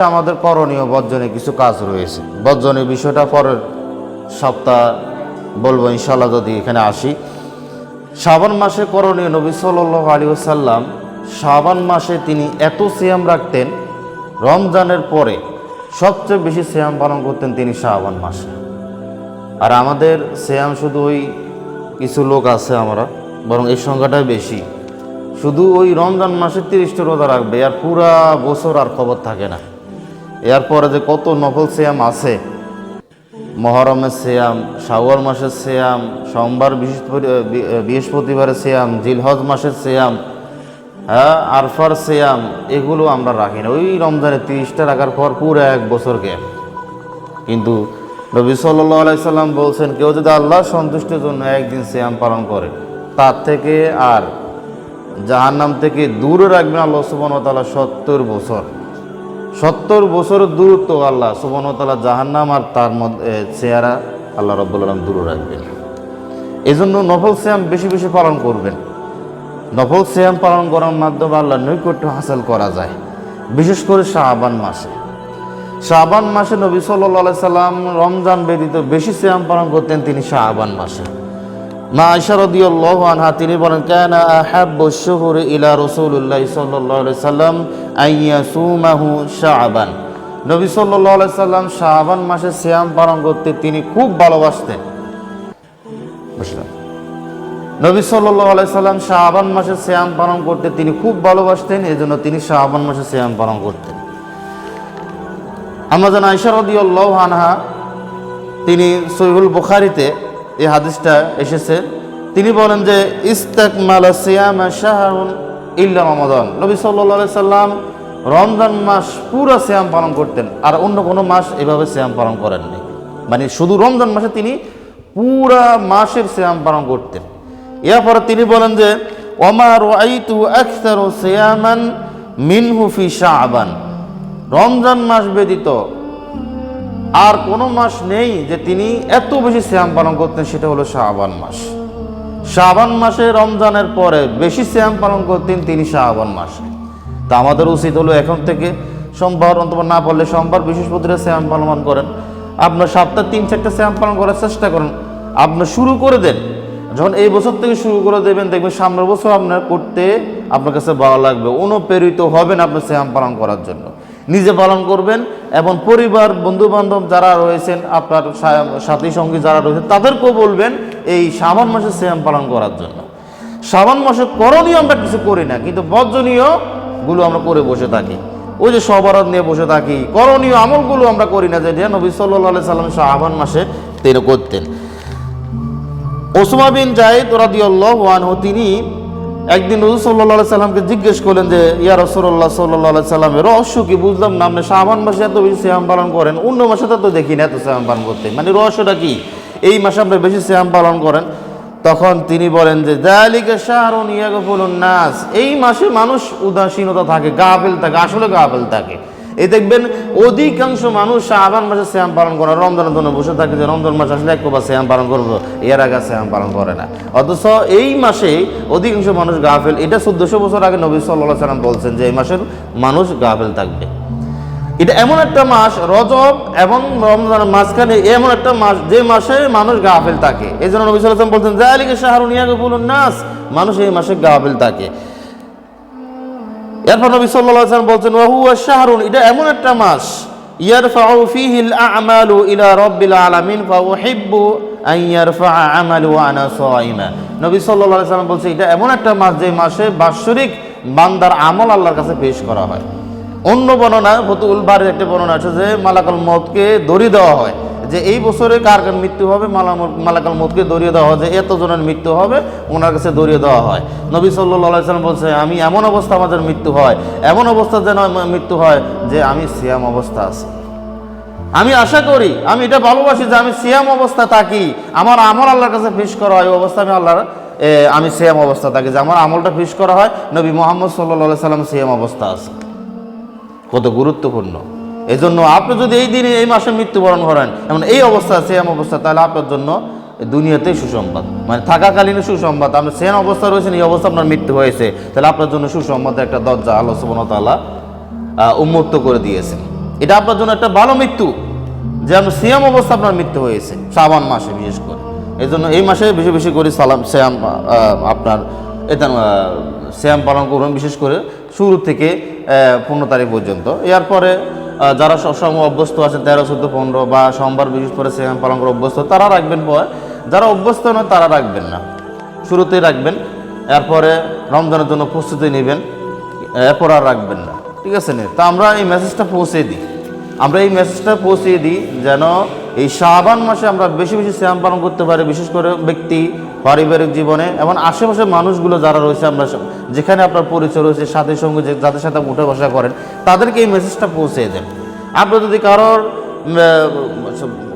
আমাদের করণীয় বর্জনীয় কিছু কাজ রয়েছে। বর্জনীয় বিষয়টা পরের সপ্তাহ বলবো ইনশাআল্লাহ, যদি এখানে আসি। শাবান মাসে করণীয়, নবী সাল্লাল্লাহু আলাইহি ওয়াসাল্লাম শাবান মাসে তিনি এত সিয়াম রাখতেন, রমজানের পরে সবচেয়ে বেশি সিয়াম পালন করতেন তিনি শাবান মাসে। আর আমাদের সিয়াম শুধু ওই কিছু লোক আছে, আমরা বরং এই সংখ্যাটাই বেশি, শুধু ওই রমজান মাসে 30টা রোজা রাখবে, আর পুরা বছর আর খবর থাকে না। এরপরে যে কত নফল সিয়াম আছে, মহরমের সিয়াম, শাওয়াল মাসের সিয়াম, সোমবার বৃহস্পতিবারের সিয়াম, জিলহজ মাসের সিয়াম, আরফার সিয়াম, এগুলো আমরা রাখি না। ওই রমজানে 30টা রাখার পর পুরো এক বছর গ্যাপ। কিন্তু নবী সাল্লাল্লাহু আলাইহি সাল্লাম বলছেন, কেউ যদি আল্লাহ সন্তুষ্টির জন্য একদিন সিয়াম পালন করে, তার থেকে আর জাহান্নাম থেকে দূরে রাখবেন আল্লাহ সুবহানাহু ওয়া তাআলা 70 বছর। 70 বছরের দূরত্ব আল্লাহ সুবহানাহু ওয়া তাআলা জাহান্নাম আর তার মধ্যে চেহারা আল্লাহ রাব্বুল আলামিন দূরে রাখবেন। এই জন্য নফল সিয়াম বেশি বেশি পালন করবেন। নফল সিয়াম পালন করার মাধ্যমে আল্লাহর নৈকট্য হাসিল করা যায়, বিশেষ করে শাবান মাসে। শাবান মাসে নবী সাল্লাল্লাহু আলাইহি সাল্লাম রমজান ব্যতীত বেশি সিয়াম পালন করতেন তিনি শাবান মাসে। মা আয়েশা রাদিয়াল্লাহু আনহা তিনি বলেন, কানা আহাব্বুশ শুহুরি ইলা রাসূলিল্লাহি সাল্লাল্লাহু আলাইহি সাল্লাম আইয়াসুমাহু শাবান। নবী সাল্লাল্লাহু আলাইহি সাল্লাম শাবান মাসে সিয়াম পালন করতে তিনি খুব ভালোবাসতেন। বুঝলেন? নবী সাল্লাল্লাহু আলাইহি সাল্লাম শাবান মাসে সিয়াম পালন করতে তিনি খুব ভালোবাসতেন, এজন্য তিনি শাবান মাসে সিয়াম পালন করতেন। আমরা জানি আয়েশা রাদিয়াল্লাহু আনহা তিনি সহিহুল বুখারীতে এই হাদিসটা এসেছে, তিনি বলেন যে ইস্তাকমালা সিয়ামা শাহরুন ইল্লা রমাদান। নবী সাল্লাল্লাহু আলাইহি সাল্লাম রমজান মাস পুরো সিয়াম পালন করতেন, আর অন্য কোনো মাস এভাবে সিয়াম পালন করেননি। মানে শুধু রমজান মাসে তিনি পুরা মাসের সিয়াম পালন করতেন। এরপরে তিনি বলেন যে ওমা রাআইতু আকসারু সিয়ামান মিনহু ফি শাবান। রমজান মাস ব্যতীত আর কোনো মাস নেই যে তিনি এত বেশি সিয়াম পালন করতেন, সেটা হলো শাবান মাস। শাবান মাসে রমজানের পরে বেশি সিয়াম পালন করতেন তিনি শাবান মাসে। তা আমাদের উচিত হলো এখন থেকে সোমবার অন্তত না পারলে সোমবার বৃহস্পতিবার সিয়াম পালন করেন। আপনার সপ্তাহে 3-4টা সিয়াম পালন করার চেষ্টা করেন। আপনি শুরু করে দেন, যখন এই বছর থেকে শুরু করে দেবেন, দেখবেন সামনের বছর আপনার করতে আপনার কাছে ভালো লাগবে, অনুপ্রেরিত হবেন আপনার সিয়াম পালন করার জন্য। নিজে পালন করবেন এবং পরিবার বন্ধু বান্ধব যারা রয়েছেন, আপনার সাথী সঙ্গী যারা রয়েছেন, তাদেরকেও বলবেন এই শাবান মাসে সিয়াম পালন করার জন্য। শাবান মাসে করণীয় আমরা কিছু করি না, কিন্তু বর্জনীয় গুলো আমরা করে বসে থাকি। ওই যে সবরাত নিয়ে বসে থাকি, করণীয় আমলগুলো আমরা করি না, যেটা নবী সাল্লাল্লাহু আলাইহি সাল্লাম শাবান মাসে তিনি করতেন। উসামা বিন যায়েদ রাদিয়াল্লাহু আনহু তিনি একদিন রাসূল সাল্লাল্লাহু আলাইহি সাল্লামকে জিজ্ঞেস করলেন যে ইয়া রাসূলুল্লাহ সাল্লাল্লাহু আলাইহি সাল্লাম, রহস্য কি? বুঝলাম না, আপনি শাবান মাসে এত বেশি সিয়াম পালন করেন, অন্য মাসে তো দেখি না এত সিয়াম পালন করতে, মানে রহস্যটা কি? এই মাসে আপনি বেশি সিয়াম পালন করেন। তখন তিনি বলেন যে যালিকা শাহরুন ইয়াগফুলুন নাস। এই মাসে মানুষ উদাসীনতা থাকে, গাফিল থাকে, আসলে গাফিল থাকে। এই দেখবেন অধিকাংশ মানুষ শাবান মাসে সিয়াম পালন করে, রমজানের জন্য বসে থাকে যে রমজান মাস আসলে একবার সিয়াম পালন করবো, এর আগে সিয়াম পালন করে না। অথচ এই মাসে অধিকাংশ মানুষ গাফেল। এটা 1400 বছর আগে নবী সাল্লাল্লাহু আলাইহি সাল্লাম বলছেন যে এই মাসের মানুষ গাফেল থাকবে। এটা এমন একটা মাস, রজব এবং রমজানের মাঝখানে এমন একটা মাস যে মাসে মানুষ গাফেল থাকে। এই জন্য নবী সাল্লাল্লাহু আলাইহি সাল্লাম বলছেন যালিকা শাহরুন ইয়াগফুলুন নাস, মানুষ এই মাসে গাফেল থাকে। এরপর নবী সাল্লাল্লাহু আলাইহি সাল্লাম বলছেন ওয়া হুয়া শাহরুন, এটা এমন একটা মাস ইয়ারফাউ ফীহিল আ'মালু ইলা রাব্বিল আলামিন ফা উহিব্বু আন ইয়ারফা'a আমালু ওয়া আনা সাইমা। নবী সাল্লাল্লাহু আলাইহি সাল্লাম বলছেন এটা এমন একটা মাস যে মাসে বাৎসরিক বান্দার আমল আল্লাহর কাছে পেশ করা হয়। অন্য বর্ণনা ফতুল বারির একটা বর্ণনা আছে যে মালাকুল মউতকে ধরিয়ে দেওয়া হয়, যে এই বছরে কার কার মৃত্যু হবে, মালাকুল মউতকে ধরিয়ে দেওয়া হয়, যে এতজনের মৃত্যু হবে ওনার কাছে ধরিয়ে দেওয়া হয়। নবী সাল্লাল্লাহু আলাইহি সাল্লাম বলছে আমি এমন অবস্থা আমাদের মৃত্যু হয়, এমন অবস্থা যেন মৃত্যু হয় যে আমি সিয়াম অবস্থা আছি। আমি আশা করি, আমি এটা ভালোবাসি যে আমি সিয়াম অবস্থা থাকি, আমার আমল আল্লাহর কাছে পেশ করা হয়, অবস্থা আমি সিয়াম অবস্থা থাকি, যে আমার আমলটা পেশ করা হয় নবী মুহাম্মদ সাল্লাল্লাহু আলাইহি সাল্লাম সিয়াম অবস্থা আছে। কত গুরুত্বপূর্ণ। এই জন্য আপনি যদি এই দিনে এই মাসে মৃত্যুবরণ করেন এমন এই অবস্থা সিয়াম অবস্থা, তাহলে আপনার জন্য দুনিয়াতেই সুসংবাদ, মানে থাকাকালীন সুসংবাদ। আপনি সিয়াম অবস্থা রয়েছেন, এই অবস্থা আপনার মৃত্যু হয়েছে, তাহলে আপনার জন্য সুসংবাদের একটা দরজা আল্লাহ সুবহানাহু ওয়া তাআলা উন্মুক্ত করে দিয়েছেন। এটা আপনার জন্য একটা ভালো মৃত্যু, যে আপনার সিয়াম অবস্থা আপনার মৃত্যু হয়েছে শাবান মাসে বিশেষ করে। এই জন্য এই মাসে বেশি বেশি করে সিয়াম আপনার এটা সিয়াম পালন করবেন, বিশেষ করে শুরু থেকে 15 তারিখ পর্যন্ত। এরপরে যারা সবসময় অভ্যস্ত আছে 13, 14, 15 বা সোমবার বিশেষ করে সিয়াম পালন করে অভ্যস্ত তারা রাখবেন, পরে যারা অভ্যস্ত নয় তারা রাখবেন না, শুরুতেই রাখবেন। এরপরে রমজানের জন্য প্রস্তুতি নেবেন, এরপর আর রাখবেন না, ঠিক আছে না? তা আমরা এই মেসেজটা পৌঁছে দিই যেন এই শাবান মাসে আমরা বেশি বেশি সিয়াম পালন করতে পারি, বিশেষ করে ব্যক্তি পারিবারিক জীবনে এবং আশেপাশের মানুষগুলো যারা রয়েছে, আমরা যেখানে আপনার পরিচয় রয়েছে সাথে সঙ্গে যাদের সাথে উঠে বসা করেন তাদেরকে এই মেসেজটা পৌঁছে দেন। আপনি যদি কারোর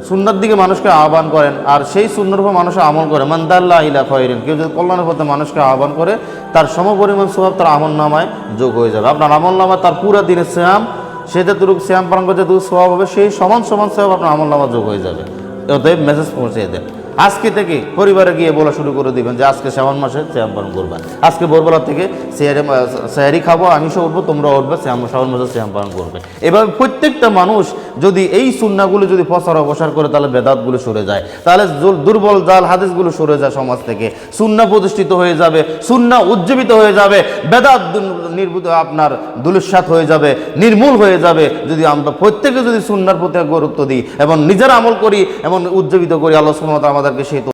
সুন্নার দিকে মানুষকে আহ্বান করেন আর সেই সুন্নার উপর মানুষ আমল করে, মানদাল্লাহ ইলা খায়রিন, কেউ যদি কল্যাণের পথে মানুষকে আহ্বান করে তার সমপরিমাণ সওয়াব তার আমল নামায় যোগ হয়ে যাবে। আপনার আমল নামায় তার পুরো দিনের সিয়াম, সে যতটুকু সিয়াম পালন করে যতটুকু সওয়াব হবে সেই সমান সওয়াব আপনার আমল নামা যোগ হয়ে যাবে। অতএব মেসেজ পৌঁছে দেন। আজকে থেকে পরিবারে গিয়ে বলা শুরু করে দিবেন যে আজকে শাবান মাসে সিয়াম পালন করবেন, আজকে ভোরবেলা থেকে সেহরি খাবো, আমিষও উঠবো, তোমরা উঠবে, শাবান মাসে সিয়াম পালন করবে। এভাবে প্রত্যেকটা মানুষ যদি এই সুন্নাহগুলো যদি প্রচার করে তাহলে বেদাতগুলো সরে যায়, তাহলে দুর্বল জাল হাদিসগুলো সরে যায় সমাজ থেকে, সুন্নাহ প্রতিষ্ঠিত হয়ে যাবে, সুন্নাহ উজ্জীবিত হয়ে যাবে, বেদাত নির্বুত আপনার দুলিশ্বাত হয়ে যাবে, নির্মূল হয়ে যাবে। যদি আমরা প্রত্যেকে যদি সুন্নাহর প্রতি গুরুত্ব দিই এবং নিজের আমল করি এবং উজ্জীবিত করি, আল্লাহ সুবহানাহু ওয়া তাআলা আমাদেরকে সেই